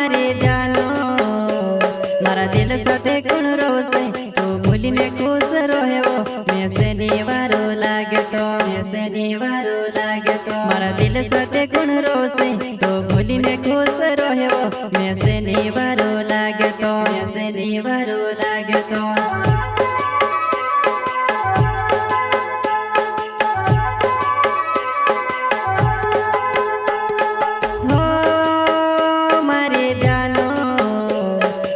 મારી જાનો મારા દિલ સાથે કોણ રોશે તું ભૂલીને ખુશ રહેવો મેં શેની વારો લાગે તો મારા દિલ સાથે કોણ રોશે તો ભૂલીને ખુશ રહેવો મેં શેની વારો લાગે તો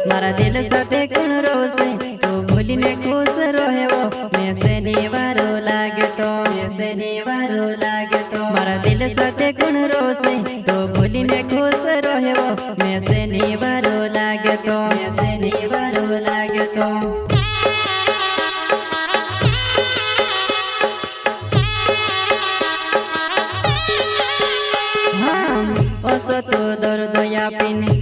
मारा दिल साथे कोण रोसे तू भूलीने खुश रहेवो मैं शेनी वारो लागे तो मारा दिल साथे कोण रोसे तू भूलीने खुश रहेवो मैं शेनी वारो लागे तो हाँ ओसो तो दर्द यापीने